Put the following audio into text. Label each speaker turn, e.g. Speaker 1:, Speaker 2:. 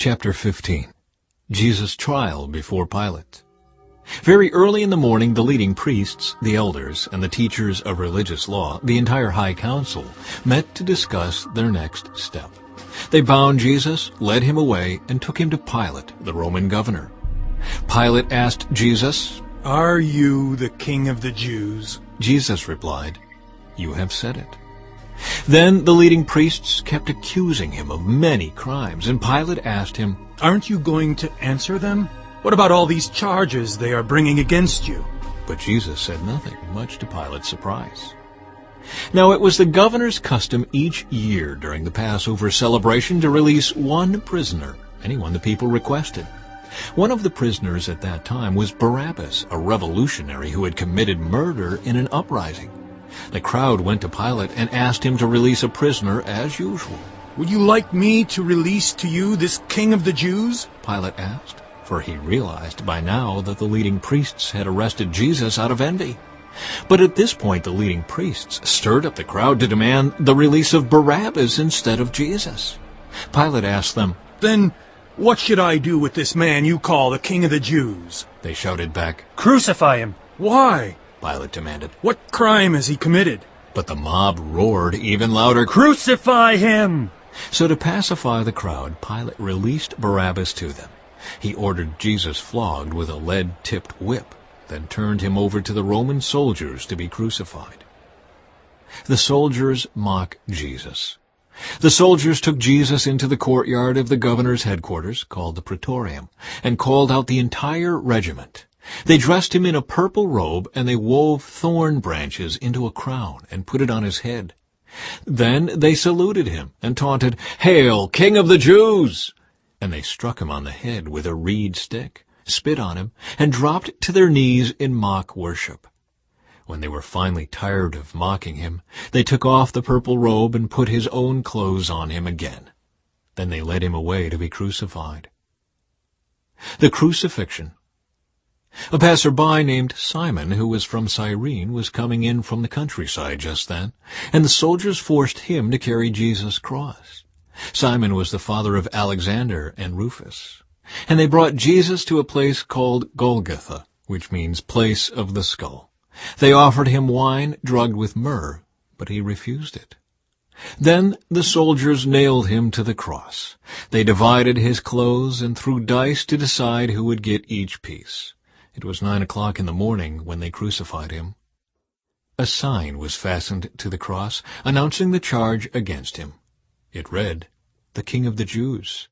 Speaker 1: Chapter 15. Jesus' trial before Pilate. Very early in the morning, the leading priests, the elders, and the teachers of religious law, the entire high council, met to discuss their next step. They bound Jesus, led him away, and took him to Pilate, the Roman governor. Pilate asked Jesus,
Speaker 2: "Are you the king of the Jews?"
Speaker 1: Jesus replied, "You have said it." Then the leading priests kept accusing him of many crimes, and Pilate asked him,
Speaker 2: "Aren't you going to answer them? What about all these charges they are bringing against you?"
Speaker 1: But Jesus said nothing, much to Pilate's surprise. Now it was the governor's custom each year during the Passover celebration to release one prisoner, anyone the people requested. One of the prisoners at that time was Barabbas, a revolutionary who had committed murder in an uprising. The crowd went to Pilate and asked him to release a prisoner as usual.
Speaker 2: "Would you like me to release to you this king of the Jews?"
Speaker 1: Pilate asked, for he realized by now that the leading priests had arrested Jesus out of envy. But at this point the leading priests stirred up the crowd to demand the release of Barabbas instead of Jesus. Pilate asked them,
Speaker 2: "Then what should I do with this man you call the king of the Jews?"
Speaker 1: They shouted back.
Speaker 3: "Crucify him!"
Speaker 2: "Why?"
Speaker 1: Pilate demanded.
Speaker 2: "What crime has he committed?"
Speaker 1: But the mob roared even louder,
Speaker 3: "Crucify him!"
Speaker 1: So to pacify the crowd, Pilate released Barabbas to them. He ordered Jesus flogged with a lead-tipped whip, then turned him over to the Roman soldiers to be crucified. The soldiers mock Jesus. The soldiers took Jesus into the courtyard of the governor's headquarters, called the Praetorium, and called out the entire regiment. They dressed him in a purple robe, and they wove thorn branches into a crown and put it on his head. Then they saluted him and taunted, "Hail, King of the Jews!" And they struck him on the head with a reed stick, spit on him, and dropped to their knees in mock worship. When they were finally tired of mocking him, they took off the purple robe and put his own clothes on him again. Then they led him away to be crucified. The crucifixion. A passer-by named Simon, who was from Cyrene, was coming in from the countryside just then, and the soldiers forced him to carry Jesus' cross. Simon was the father of Alexander and Rufus. And they brought Jesus to a place called Golgotha, which means place of the skull. They offered him wine drugged with myrrh, but he refused it. Then the soldiers nailed him to the cross. They divided his clothes and threw dice to decide who would get each piece. It was 9 o'clock in the morning when they crucified him. A sign was fastened to the cross, announcing the charge against him. It read, "The King of the Jews."